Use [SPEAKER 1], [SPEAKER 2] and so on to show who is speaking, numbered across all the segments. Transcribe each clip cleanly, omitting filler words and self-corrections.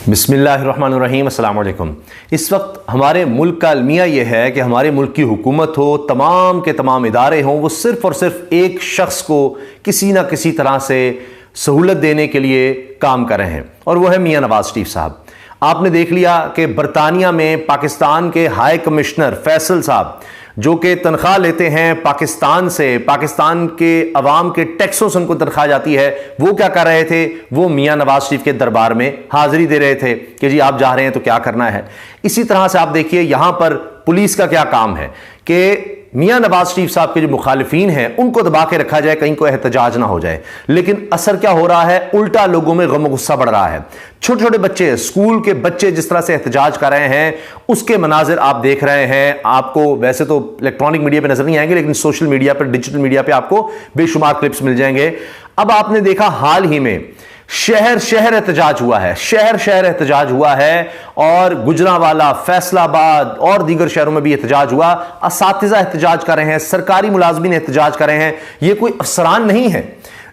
[SPEAKER 1] बिस्मिल्लाहिर्रहमानिर्रहीम, अस्सलाम वालेकुम। इस वक्त हमारे मुल्क का अलमिया यह है कि हमारे मुल्क की हुकूमत हो, तमाम के तमाम इदारे हों, वो सिर्फ़ और सिर्फ एक शख्स को किसी ना किसी तरह से सहूलत देने के लिए काम कर रहे हैं, और वो है मियाँ नवाज शरीफ साहब। आपने देख लिया कि बरतानिया में पाकिस्तान के हाई कमिश्नर फैसल साहब, जो कि तनख्वाह लेते हैं पाकिस्तान से, पाकिस्तान के अवाम के टैक्सों से उनको तनख्वाह जाती है, वो क्या कर रहे थे? वो मियाँ नवाज शरीफ के दरबार में हाजिरी दे रहे थे कि जी आप जा रहे हैं तो क्या करना है। इसी तरह से आप देखिए यहां पर पुलिस का क्या काम है कि मियाँ नवाज शरीफ साहब के जो मुखालिफिन हैं उनको दबा के रखा जाए, कहीं कोई एहतजाज ना हो जाए। लेकिन असर क्या हो रहा है? उल्टा लोगों में गम गुस्सा बढ़ रहा है। छोटे छोटे बच्चे, स्कूल के बच्चे जिस तरह से एहतजाज कर रहे हैं, उसके मनाजिर आप देख रहे हैं। आपको वैसे तो इलेक्ट्रॉनिक मीडिया पे नजर नहीं आएंगे, लेकिन सोशल मीडिया पर, डिजिटल मीडिया पे आपको बेशुमार क्लिप्स मिल जाएंगे। अब आपने देखा हाल ही में शहर शहर एहतजाज हुआ है, शहर शहर एहतजाज हुआ है, और गुजरांवाला, फैसलाबाद और दीगर शहरों में भी एहतजाज हुआ। असातिज़ा एहतजाज कर रहे हैं, सरकारी मुलाजमीन एहतजाज कर रहे हैं। ये कोई अफसरान नहीं है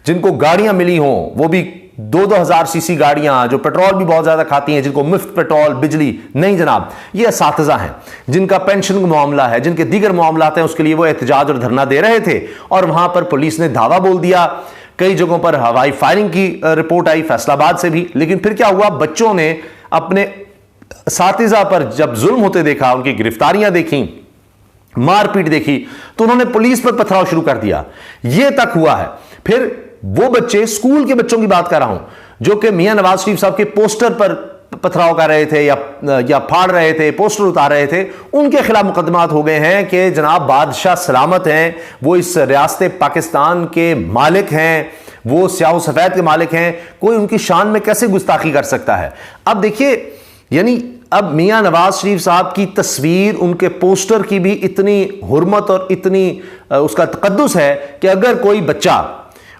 [SPEAKER 1] जिनको गाड़ियां मिली हों, वो भी 2-2 हज़ार सीसी गाड़ियां जो पेट्रोल भी बहुत ज्यादा खाती हैं, जिनको मुफ्त पेट्रोल, बिजली नहीं जनाब। ये असातिज़ा हैं जिनका पेंशन का मामला है, जिनके दीगर मामलात हैं, उसके लिए वो एहतजाज और धरना दे रहे थे, और वहां पर पुलिस ने धावा बोल दिया। कई जगहों पर हवाई फायरिंग की रिपोर्ट आई, फैसलाबाद से भी। लेकिन फिर क्या हुआ? बच्चों ने अपने साथीजा पर जब जुल्म होते देखा, उनकी गिरफ्तारियां देखी, मारपीट देखी, तो उन्होंने पुलिस पर पथराव शुरू कर दिया। यह तक हुआ है। फिर वो बच्चे, स्कूल के बच्चों की बात कर रहा हूं, जो कि मियां नवाज शरीफ साहब के पोस्टर पर पथराव कर रहे थे या फाड़ रहे थे, पोस्टर उतार रहे थे, उनके खिलाफ मुकदमात हो गए हैं कि जनाब बादशाह सलामत हैं, वो इस रियासत पाकिस्तान के मालिक हैं, वो स्याह सफेद के मालिक हैं, कोई उनकी शान में कैसे गुस्ताखी कर सकता है। अब देखिए, यानी अब मियां नवाज शरीफ साहब की तस्वीर, उनके पोस्टर की भी इतनी हुर्मत और इतनी उसका तकद्दुस है कि अगर कोई बच्चा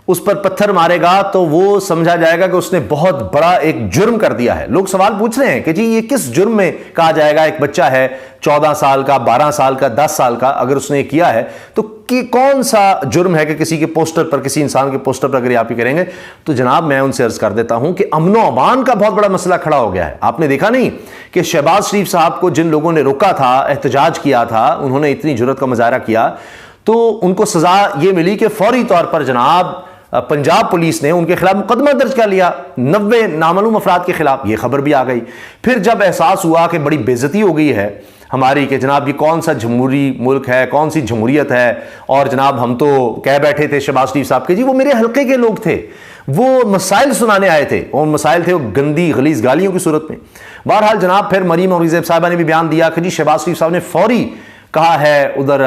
[SPEAKER 1] उस पर पत्थर मारेगा तो वो समझा जाएगा कि उसने बहुत बड़ा एक जुर्म कर दिया है। लोग सवाल पूछ रहे हैं कि जी ये किस जुर्म में कहा जाएगा? एक बच्चा है 14 साल का, 12 साल का, 10 साल का, अगर उसने किया है तो कि कौन सा जुर्म है कि किसी के पोस्टर पर, किसी इंसान के पोस्टर पर अगर आप ही करेंगे? तो जनाब मैं उनसे अर्ज कर देता हूं कि अमनो अमान का बहुत बड़ा मसला खड़ा हो गया है। आपने देखा नहीं कि शहबाज शरीफ साहब को जिन लोगों ने रोका था, एहतजाज किया था, उन्होंने इतनी जुर्रत का मुजाहरा किया तो उनको सजा यह मिली कि फौरी तौर पर जनाब पंजाब पुलिस ने उनके खिलाफ मुकदमा दर्ज कर लिया 90 नामालूम अफराद के खिलाफ। यह खबर भी आ गई। फिर जब एहसास हुआ कि बड़ी बेइज्जती हो गई है हमारी, कि जनाब ये कौन सा जमहूरी मुल्क है, कौन सी जमहूरियत है, और जनाब हम तो कह बैठे थे शहबाज शरीफ साहब के जी वो मेरे हल्के के लोग थे, वो मसाइल सुनाने आए थे, और मसाइल थे वो गंदी गलीज गालियों की सूरत में। बहरहाल जनाब फिर मरीम औरंगजेब साहिबा ने भी बयान दिया कि जी शहबाज शरीफ साहब ने फौरी कहा है, उधर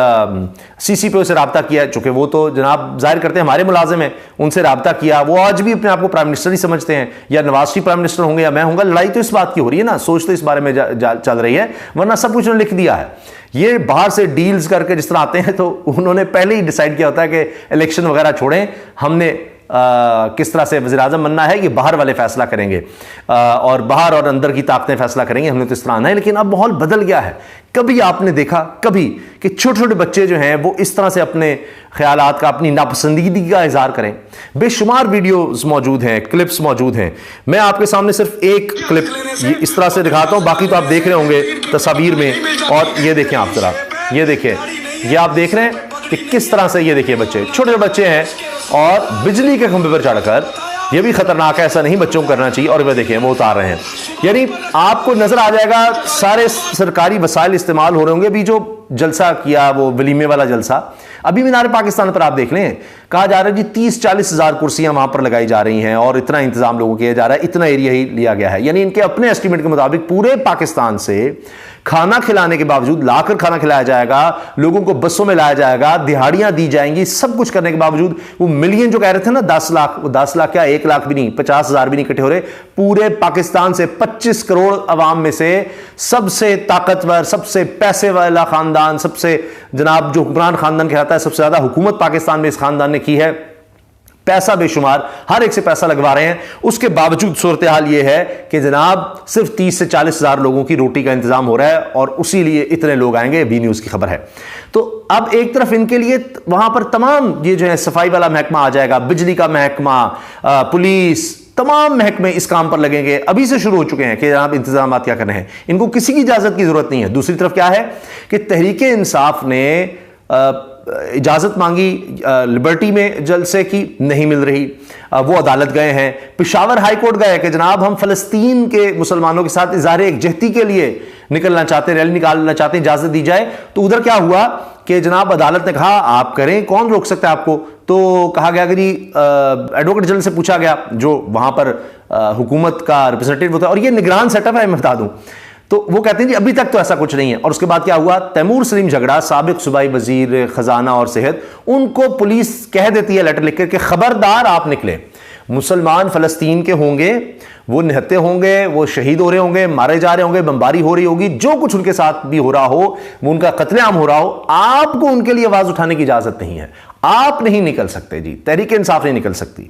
[SPEAKER 1] CCPO से रब्ता किया, चूंकि वो तो जनाब जाहिर करते हैं हमारे मुलाजिम हैं, उनसे रब्ता किया। वो आज भी अपने आप को प्राइम मिनिस्टर ही समझते हैं, या नवाज शरीफ प्राइम मिनिस्टर होंगे या मैं होऊंगा। लड़ाई तो इस बात की हो रही है ना, सोच तो इस बारे में चल रही है, वरना सब कुछ उन्होंने लिख दिया है। ये बाहर से डील्स करके जिस तरह आते हैं, तो उन्होंने पहले ही डिसाइड किया होता है कि इलेक्शन वगैरह छोड़ें, हमने किस तरह से वज़ीर आज़म बनना है, ये बाहर वाले फैसला करेंगे, और बाहर और अंदर की ताकतें फैसला करेंगे, हमने तो इस तरह आना है। लेकिन अब माहौल बदल गया है। कभी आपने देखा कभी कि छोटे छोटे बच्चे जो हैं वो इस तरह से अपने ख्यालात का, अपनी नापसंदीदगी का इजहार करें? बेशुमार वीडियोस मौजूद हैं, क्लिप्स मौजूद हैं। मैं आपके सामने सिर्फ एक क्लिप ये इस तरह से दिखाता हूं, बाकी तो आप देख रहे होंगे तस्वीर में। और ये देखें आप जरा, ये देखिए, ये आप देख रहे हैं कि किस तरह से, ये देखिए बच्चे, छोटे बच्चे हैं, और बिजली के खंभे पर चढ़कर, ये भी खतरनाक है, ऐसा नहीं बच्चों को करना चाहिए। और वे देखिए वो उतार रहे हैं। यानी आपको नजर आ जाएगा सारे सरकारी वसाइल इस्तेमाल हो रहे होंगे। अभी जो जलसा किया, वो वलीमे वाला जलसा, अभी मीनार पाकिस्तान पर आप देख लें, कहा जा रहा है जी 30-40 हज़ार कुर्सियां वहां पर लगाई जा रही हैं, और इतना इंतजाम लोगों किया जा रहा है, इतना एरिया ही लिया गया है। यानी इनके अपने एस्टिमेट के मुताबिक पूरे पाकिस्तान से खाना खिलाने के बावजूद, लाकर खाना खिलाया जाएगा, लोगों को बसों में लाया जाएगा, दिहाड़ियां दी जाएंगी, सब कुछ करने के बावजूद वो मिलियन जो कह रहे थे ना, 10 लाख, वो 10 लाख क्या, 1 लाख भी नहीं, 50 हज़ार भी नहीं इकट्ठे हो रहे। पूरे पाकिस्तान से 25 करोड़ अवाम में से सबसे ताकतवर, सबसे पैसे वाला खानदान, सबसे जनाब जो हुक्मरान खानदान कहलाता है, सबसे ज्यादा हुकूमत पाकिस्तान में इस खानदान ने की है। पैसा बेशुमार, हर एक से पैसा लगवा रहे हैं। उसके बावजूद सूरत हाल यह है कि जनाब सिर्फ 30 से 40 हज़ार लोगों की रोटी का इंतजाम हो रहा है, और उसी लिए इतने लोग आएंगे। बी न्यूज़ की खबर है। तो अब एक तरफ इनके लिए वहां पर तमाम ये जो है सफाई वाला महकमा आ जाएगा, बिजली का महकमा, पुलिस, तमाम महकमे इस काम पर लगेंगे, अभी से शुरू हो चुके हैं कि जनाब इंतजाम क्या करने हैं, इनको किसी की इजाजत की जरूरत नहीं है। दूसरी तरफ क्या है कि तहरीक इंसाफ ने इजाजत मांगी लिबर्टी में जलसे की, नहीं मिल रही, वो अदालत गए हैं, पेशावर हाई कोर्ट गए कि जनाब हम फलस्तीन के मुसलमानों के साथ इज़हार एकजहती के लिए निकलना चाहते हैं, रैली निकालना चाहते हैं, इजाजत दी जाए। तो उधर क्या हुआ कि जनाब अदालत ने कहा आप करें, कौन रोक सकता है आपको। तो कहा गया कि जी एडवोकेट जनरल से पूछा गया जो वहां पर हुकूमत का रिप्रेजेंटेटिव होता है, और ये निगरान सेटअप है मैं बता दूं, तो वो कहते हैं जी अभी तक तो ऐसा कुछ नहीं है। और उसके बाद क्या हुआ, तैमूर सलीम झगड़ा साबिक सूबाई वजीर खजाना और सेहत, उनको पुलिस कह देती है लेटर लिखकर कि खबरदार आप निकले, मुसलमान फलस्तीन के होंगे, वो निहत्ते होंगे, वो शहीद हो रहे होंगे, मारे जा रहे होंगे, बमबारी हो रही होगी, जो कुछ उनके साथ भी हो रहा हो, वो उनका कत्लेआम हो रहा हो, आपको उनके लिए आवाज उठाने की इजाजत नहीं है, आप नहीं निकल सकते जी, तहरीक इंसाफ नहीं निकल सकती।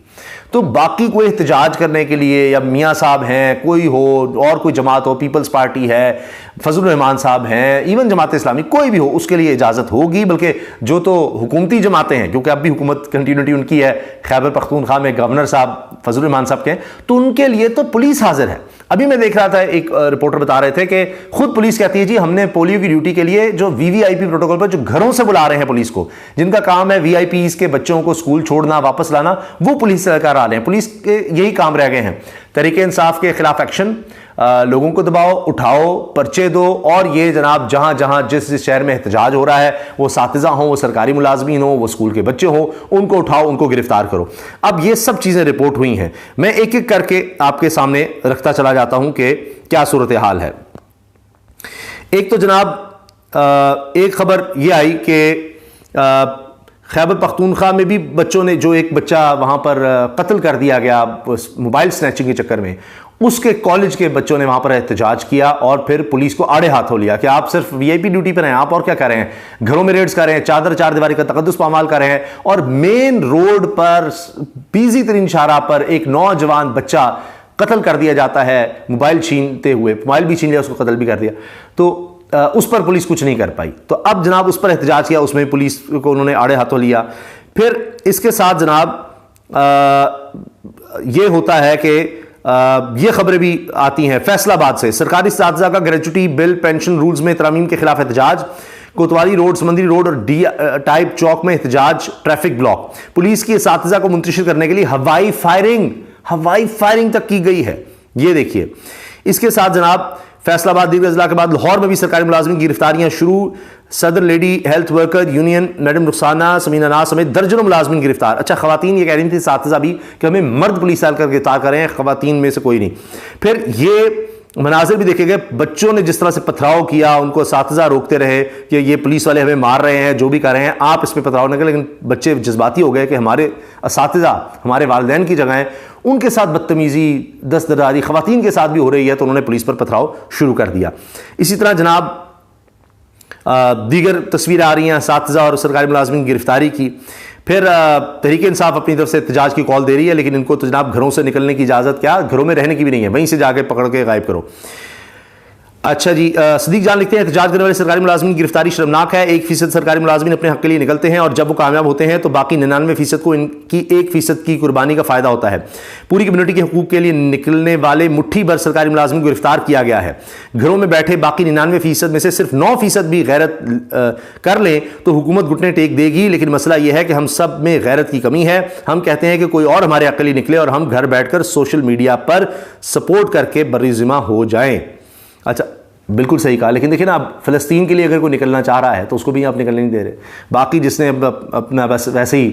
[SPEAKER 1] तो बाकी कोई एहतजाज करने के लिए या मियाँ साहब हैं, कोई हो और कोई जमात हो, पीपल्स पार्टी है, फजलुर रहमान साहब हैं, इवन जमात इस्लामी, कोई भी हो, उसके लिए इजाजत होगी। बल्कि जो तो हुकूमती जमातें हैं, क्योंकि अब भी हुकूमत कंटिन्यूटी उनकी है, खैबर पख्तूनख्वा में गवर्नर साहब फजलुर रहमान साहब के, तो उनके लिए तो पुलिस हाजिर है। अभी मैं देख रहा था, एक रिपोर्टर बता रहे थे कि खुद पुलिस कहती है जी हमने पोलियो की ड्यूटी के लिए जो वीवीआईपी प्रोटोकॉल पर जो घरों से बुला रहे हैं पुलिस को, जिनका काम है वीआईपीज के बच्चों को स्कूल छोड़ना वापस लाना, वो पुलिस सरकार आ रहे हैं, पुलिस के यही काम रह गए हैं। तहरीक इंसाफ के खिलाफ एक्शन, लोगों को दबाओ, उठाओ, पर्चे दो, और ये जनाब जहां जहां जिस जिस शहर में एहतजाज हो रहा है, वो सातिजा हो, वो सरकारी मुलाजमीन हो, वो स्कूल के बच्चे हो, उनको उठाओ, उनको गिरफ्तार करो। अब ये सब चीजें रिपोर्ट हुई हैं, मैं एक एक करके आपके सामने रखता चला जाता हूं कि क्या सूरत हाल है। एक तो जनाब एक खबर ये आई कि खैबर पख्तूनख्वा में भी बच्चों ने, जो एक बच्चा वहां पर कत्ल कर दिया गया मोबाइल स्नैचिंग के चक्कर में, उसके कॉलेज के बच्चों ने वहां पर एहतजाज किया और फिर पुलिस को आड़े हाथों लिया कि आप सिर्फ वीआईपी ड्यूटी पर हैं, आप और क्या कर रहे हैं, घरों में रेड्स कर रहे हैं, चार दीवारी का तकद्दुस पामाल कर रहे हैं, और मेन रोड पर बिजी तरीन शाहराह पर एक नौजवान बच्चा कत्ल कर दिया जाता है मोबाइल छीनते हुए, मोबाइल भी छीन लिया, उसको कत्ल भी कर दिया। तो उस पर पुलिस कुछ नहीं कर पाई। तो अब जनाब उस पर एहतजाज किया, उसमें पुलिस को उन्होंने आड़े हाथों लिया। फिर इसके साथ जनाब ये होता है कि ये खबरें भी आती हैं फैसलाबाद से, सरकारी इस्तातिज़ा का ग्रेजुटी बिल पेंशन रूल्स में तरमीम के खिलाफ एहतजाज, कोतवाली रोड, समंदरी रोड और डी टाइप चौक में एहतजाज, ट्रैफिक ब्लॉक, पुलिस की इस्तातिज़ा को मुंतशिर करने के लिए हवाई फायरिंग तक की गई है। ये देखिए, इसके साथ जनाब फैसलाबाद दीगर अजला के बाद लाहौर में भी सरकारी मुलाजिम की गिरफ्तारियां शुरू, सदर lady health worker union madam Rukhsana Samina Naz समेत दर्जनों मुलाजिम गिरफ्तार। अच्छा, खवातीन ये कह रही थी सातिज़ा भी कि हमें मर्द पुलिस कर गिरफ्तार कर रहे हैं, खवातीन में से कोई नहीं। फिर ये मनाजिर भी देखे गए, बच्चों ने जिस तरह से पथराव किया, उनको सातिज़ा रोकते रहे कि ये पुलिस वाले हमें मार रहे हैं, जो भी कर रहे हैं आप इस पर पथराव न करें, लेकिन बच्चे जज्बाती हो गए कि हमारे सातिज़ा हमारे वालिदैन की जगह हैं, उनके साथ बदतमीजी दस्तदारी खवातीन के साथ भी हो रही है, तो उन्होंने पुलिस पर पथराव शुरू कर दिया। इसी तरह जनाब दीगर तस्वीरें आ रही हैं सातिज़ा और सरकारी मुलाजिमिन की गिरफ्तारी की। फिर तहरीक इंसाफ अपनी तरफ से एहतजाज की कॉल दे रही है, लेकिन इनको तो जनाब घरों से निकलने की इजाज़त, क्या घरों में रहने की भी नहीं है, वहीं से जाके पकड़ के गायब करो। अच्छा जी, सदीक जान लिखते हैं एहतजाज करने वाले सरकारी मुलाजिमिन की गिरफ्तारी शर्मनाक है। 1% सरकारी मुलाजिमिन अपने हक के लिए निकलते हैं और जब वो कामयाब होते हैं तो बाकी 99% को इनकी 1% की कुर्बानी का फायदा होता है। पूरी कम्युनिटी के हकूक के लिए निकलने वाले मुट्ठी भर सरकारी मुलाजिमिन को गिरफ्तार किया गया है। घरों में बैठे बाकी 99% में से सिर्फ 9% भी गैरत कर लें तो हुकूमत घुटने टेक देगी, लेकिन मसला यह है कि हम सब में गैरत की कमी है। हम कहते हैं कि कोई और हमारे हक के लिए निकले और हम घर बैठकर सोशल मीडिया पर सपोर्ट करके बर्रिज़िमा हो जाएं। अच्छा, बिल्कुल सही कहा, लेकिन देखिए ना, अब फ़लस्तीन के लिए अगर कोई निकलना चाह रहा है तो उसको भी आप निकलने नहीं दे रहे। बाकी जिसने अपना बस वैसे ही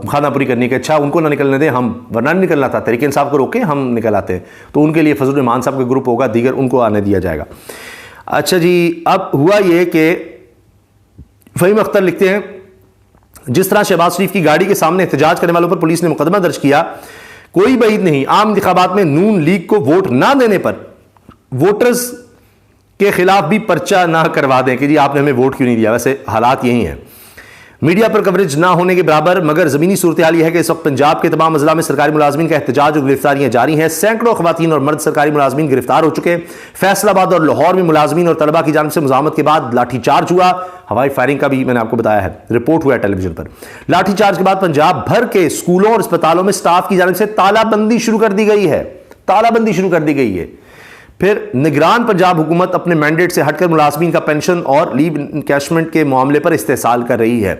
[SPEAKER 1] खानापुरी करने की अच्छा, उनको ना निकलने दें, हम वरना नहीं निकलना था, तहरीक इंसाफ को रोके हम निकल आते हैं, तो उनके लिए फजलुर रहमान साहब का ग्रुप होगा, दीगर उनको आने दिया जाएगा। अच्छा जी, अब हुआ ये कि फ़हीम अख्तर लिखते हैं, जिस तरह शहबाज शरीफ की गाड़ी के सामने एहतजाज करने वालों पर पुलिस ने मुकदमा दर्ज किया, कोई बईद नहीं, आम इंतखाबात में नून लीग को वोट ना देने पर वोटर्स के खिलाफ भी पर्चा ना करवा दें कि जी आपने हमें वोट क्यों नहीं दिया। वैसे हालात यही हैं। मीडिया पर कवरेज ना होने के बराबर, मगर जमीनी सूरत हाल यह है कि इस वक्त पंजाब के तमाम अजला में सरकारी मुलाजमीन का एहतजाज और गिरफ्तारियां जारी हैं। सैकड़ों खवातीन और मर्द सरकारी मुलाजमीन गिरफ्तार हो चुके हैं। फैसलाबाद और लाहौर में मुलाजमीन और तलबा की जानिब से मुजामत के बाद लाठीचार्ज हुआ। हवाई फायरिंग का भी मैंने आपको बताया है, रिपोर्ट हुआ है टेलीविजन पर। लाठीचार्ज के बाद पंजाब भर के स्कूलों और अस्पतालों में स्टाफ की जानिब से तालाबंदी शुरू कर दी गई है। तालाबंदी शुरू कर दी गई है। फिर निगरान पंजाब हुकूमत अपने मैंडेट से हटकर मुलाजमीन का पेंशन और लीव इनकैशमेंट के मामले पर इस्तेसाल कर रही है।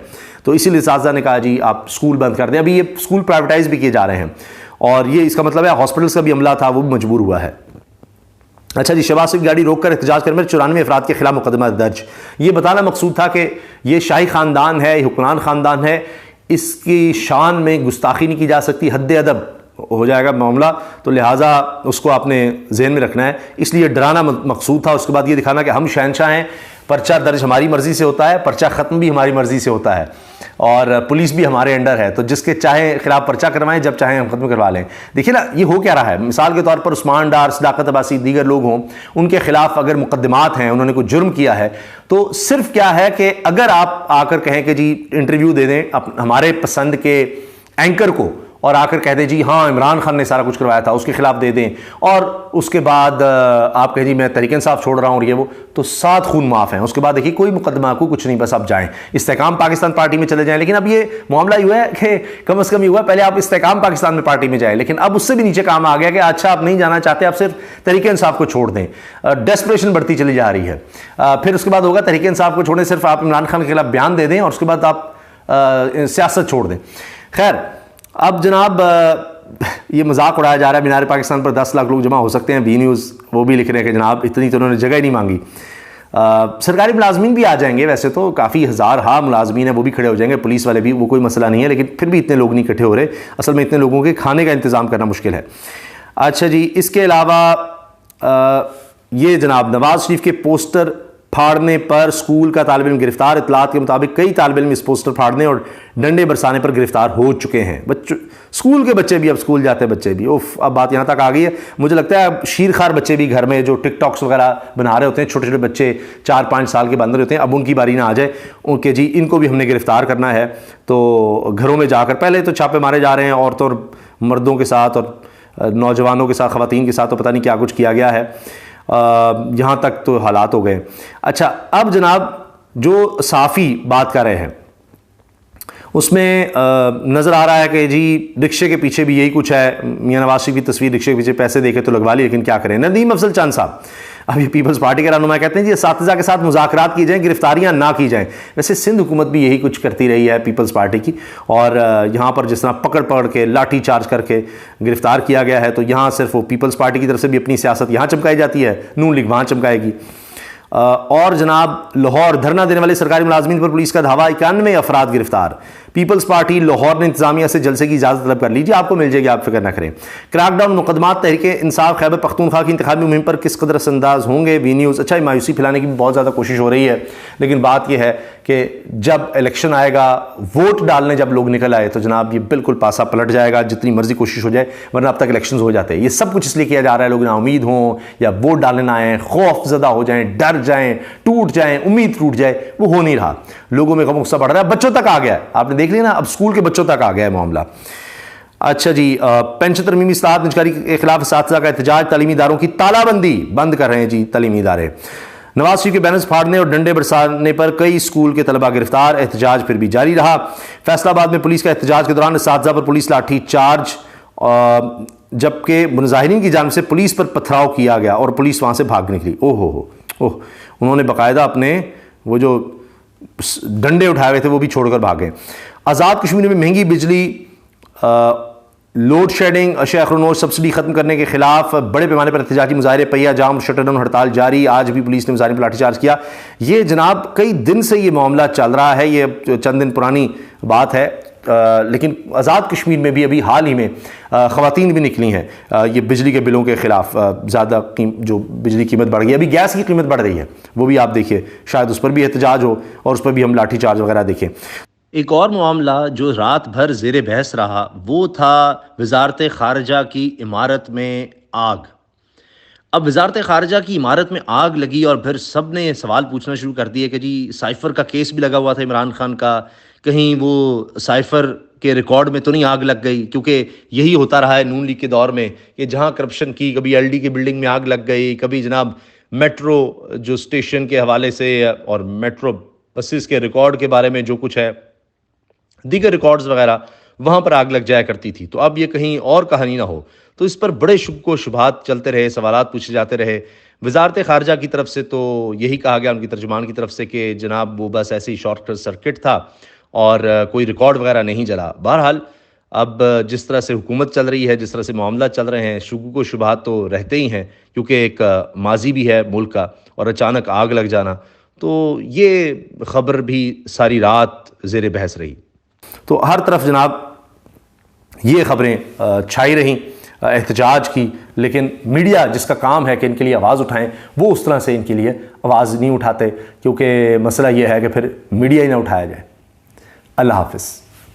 [SPEAKER 1] तो इसीलिए साजा ने कहा जी आप स्कूल बंद कर दें। अभी ये स्कूल प्राइवेटाइज भी किए जा रहे हैं और ये इसका मतलब है हॉस्पिटल्स का भी अमला था वो भी मजबूर हुआ है। अच्छा जी, शहबाज शरीफ गाड़ी रोककर एहतजाज करने में 94 अफराद के खिलाफ मुकदमा दर्ज। ये बताना मकसूद था कि ये शाही खानदान है, हुक्मरान खानदान है, इसकी शान में गुस्ताखी नहीं की जा सकती, हद अदब हो जाएगा मामला, तो लिहाजा उसको आपने जहन में रखना है। इसलिए डराना मकसूद था। उसके बाद ये दिखाना कि हम शहनशाह हैं, पर्चा दर्ज हमारी मर्जी से होता है, पर्चा ख़त्म भी हमारी मर्जी से होता है और पुलिस भी हमारे अंडर है, तो जिसके चाहे खिलाफ पर्चा करवाएं, जब चाहें हम खत्म करवा लें। देखिए ना ये हो क्या रहा है। मिसाल के तौर पर उस्मान डार, सदाकत अब्बासी, दीगर लोग हों, उनके खिलाफ अगर मुकदमात हैं, उन्होंने कोई जुर्म किया है, तो सिर्फ क्या है कि अगर आप आकर कहें कि जी इंटरव्यू दे दें हमारे पसंद के एंकर को और आकर कह दें जी हाँ इमरान खान ने सारा कुछ करवाया था, उसके खिलाफ दे दें, और उसके बाद आप कहें जी मैं तहरीक इंसाफ छोड़ रहा हूँ और ये वो, तो 7 खून माफ हैं। उसके बाद देखिए कोई मुकदमा को कुछ नहीं, बस आप जाएं इस्तेकाम पाकिस्तान पार्टी में चले जाएं। लेकिन अब ये मामला हुआ है कि कम से कम ये हुआ पहले आप इस्तेकाम पाकिस्तान में पार्टी में जाएं, लेकिन अब उससे भी नीचे काम आ गया कि अच्छा आप नहीं जाना चाहते, आप सिर्फ तहरीक इंसाफ को छोड़ दें। डेस्परेशन बढ़ती चली जा रही है। फिर उसके बाद होगा तहरीक इंसाफ को छोड़ें, सिर्फ आप इमरान खान के खिलाफ बयान दे दें और उसके बाद आप सियासत छोड़ दें। खैर अब जनाब ये मजाक उड़ाया जा रहा है मीनार पाकिस्तान पर 10 लाख लोग जमा हो सकते हैं। बी न्यूज़ वो भी लिख रहे हैं कि जनाब इतनी तो उन्होंने जगह ही नहीं मांगी। सरकारी मुलाजमीन भी आ जाएंगे, वैसे तो काफ़ी हज़ार हाँ मुलाजमीन है वो भी खड़े हो जाएंगे, पुलिस वाले भी, वो कोई मसला नहीं है, लेकिन फिर भी इतने लोग नहीं इकट्ठे हो रहे। असल में इतने लोगों के खाने का इंतज़ाम करना मुश्किल है। अच्छा जी, इसके अलावा ये जनाब नवाज शरीफ के पोस्टर फाड़ने पर स्कूल का तालिब इल्म गिरफ्तार। इतलात के मुताबिक कई तालिब इल्म इस पोस्टर फाड़ने और डंडे बरसाने पर गिरफ्तार हो चुके हैं। बच्चों, स्कूल के बच्चे भी, अब स्कूल जाते बच्चे भी, उफ अब बात यहाँ तक आ गई है। मुझे लगता है अब शीरखार बच्चे भी घर में जो टिकटॉक्स वगैरह बना रहे होते हैं, छोटे छोटे बच्चे 4-5 साल के बंदर होते हैं, अब उनकी बारी ना आ जाए उनके जी इनको भी हमने गिरफ्तार करना है। तो घरों में जाकर पहले तो छापे मारे जा रहे हैं, औरतों और मर्दों के साथ और नौजवानों के साथ, ख़वातीन के साथ, तो पता नहीं क्या कुछ किया गया है। यहाँ तक तो हालात हो गए। अच्छा अब जनाब जो साफ़ी बात कर रहे हैं उसमें नज़र आ रहा है कि जी रिक्शे के पीछे भी यही कुछ है। मियां नवाज शरीफ की तस्वीर रिक्शे के पीछे पैसे देके तो लगवा ली, लेकिन क्या करें। नदीम अफजल चंद साहब अभी पीपल्स पार्टी के रहनुमा कहते हैं जी असातिज़ा के साथ मुज़ाकरात की जाएं, गिरफ्तारियां ना की जाएं। वैसे सिंध हुकूमत भी यही कुछ करती रही है पीपल्स पार्टी की, और यहाँ पर जिस तरह पकड़ के लाठी चार्ज करके गिरफ्तार किया गया है, तो यहाँ सिर्फ वो पीपल्स पार्टी की तरफ से भी अपनी सियासत यहाँ चमकाई जाती है, नून लीग वहाँ चमकाएगी। और जनाब लाहौर धरना देने वाले सरकारी मुलाजमीन पर पुलिस का धावा, 91 अफराद गिरफ्तार। पीपल्स पार्टी लाहौर ने इंतजामिया से जलसे की इजाज़त तलब कर लीजिए, आपको मिल जाएगी, आप फिक्र ना करें। क्रैकडाउन मुकदमात तहरीक इंसाफ खैबर पख्तूनख्वा की इंतखाबी मुहिम पर किस कदर असरअंदाज होंगे। वी न्यूज़ अच्छा मायूसी फैलाने की भी बहुत ज़्यादा कोशिश हो रही है, लेकिन बात यह है कि जब इलेक्शन आएगा, वोट डालने जब लोग निकल आए, तो जनाब ये बिल्कुल पासा पलट जाएगा, जितनी मर्जी कोशिश हो जाए, वरना अब तक इलेक्शन हो जाते हैं। ये सब कुछ इसलिए किया जा रहा है लोग ना उम्मीद हों या वोट डालने ना आए, खौफजदा हो जाएं, डर जाएं, टूट जाएं, उम्मीद टूट जाए, वो हो नहीं रहा। लोगों में गुस्सा बढ़ रहा है, बच्चों तक आ गया है, आपने देख लिया ना, अब स्कूल के बच्चों तक आ गया है मामला। अच्छा जी, पेंशन तरमीमी इस्लाहत निजकारी के खिलाफ असातिज़ा का एहतजाज, तालीमी इदारों की तालाबंदी बंद कर रहे हैं जी तालीमी इदारे। नवाज शरीफ के बैनर्स फाड़ने और डंडे बरसाने पर कई स्कूल के तलबा गिरफ्तार, एहतजाज फिर भी जारी रहा। फैसलाबाद में पुलिस का एहतजाज के दौरान असातिज़ा पर पुलिस लाठी चार्ज, जबकि मुजाहिरीन की जानिब से पुलिस पर पथराव किया गया और पुलिस वहाँ से भाग निकली। ओह, उन्होंने बाकायदा अपने वो जो डंडे उठाए हुए थे वो भी छोड़कर भागे। आज़ाद कश्मीर में महंगी बिजली, लोड शेडिंग, अशिया खरोनोश सब्सिडी खत्म करने के खिलाफ बड़े पैमाने पर एहतजाजी मुजाहरे, पहिया जाम, शटरडाउन हड़ताल जारी। आज भी पुलिस ने मुजाहिरीन पर लाठीचार्ज किया। ये जनाब कई दिन से ये मामला चल रहा है, ये चंद दिन पुरानी बात है, लेकिन आज़ाद कश्मीर में भी अभी हाल ही में ख़वातीन भी निकली हैं ये बिजली के बिलों के ख़िलाफ़। ज़्यादा जो बिजली कीमत बढ़ गई, अभी गैस की कीमत बढ़ रही है, वो भी आप देखिए, शायद उस पर भी एहतजाज हो और उस पर भी हम लाठी चार्ज वगैरह देखें। एक और मामला जो रात भर ज़ेरे बहस रहा वो था वजारत ख़ारजा की इमारत में आग। अब वजारत ख़ारजा की इमारत में आग लगी और फिर सब ने सवाल पूछना शुरू कर दिए कि जी साइफ़र का केस भी लगा हुआ था इमरान खान का, कहीं वो साइफ़र के रिकॉर्ड में तो नहीं आग लग गई, क्योंकि यही होता रहा है नून लीग के दौर में कि जहाँ करप्शन की, कभी एलडी की बिल्डिंग में आग लग गई, कभी जनाब मेट्रो जो स्टेशन के हवाले से और मेट्रो बसेस के रिकॉर्ड के बारे में जो कुछ है, दीगर रिकॉर्ड्स वगैरह, वहाँ पर आग लग जाया करती थी। तो अब ये कहीं और कहानी ना हो, तो इस पर बड़े शुब्को शुबहात चलते रहे, सवालात पूछे जाते रहे। वजारत ख़ारजा की तरफ से तो यही कहा गया, उनकी तर्जुमान की तरफ से, कि जनाब वो बस ऐसे ही शॉर्ट सर्किट था और कोई रिकॉर्ड वगैरह नहीं जला। बहरहाल अब जिस तरह से हुकूमत चल रही है, जिस तरह से मामला चल रहे हैं, शुब्को शुबहात तो रहते ही हैं, क्योंकि एक माजी भी है मुल्क का और अचानक आग लग जाना, तो ये ख़बर भी सारी रात ज़ेर बहस रही। तो हर तरफ जनाब ये ख़बरें छाई रहीं एहतजाज की, लेकिन मीडिया जिसका काम है कि इनके लिए आवाज़ उठाएं, वो उस तरह से इनके लिए आवाज़ नहीं उठाते, क्योंकि मसला ये है कि फिर मीडिया ही ना उठाया जाए। अल्लाह हाफ़िज़।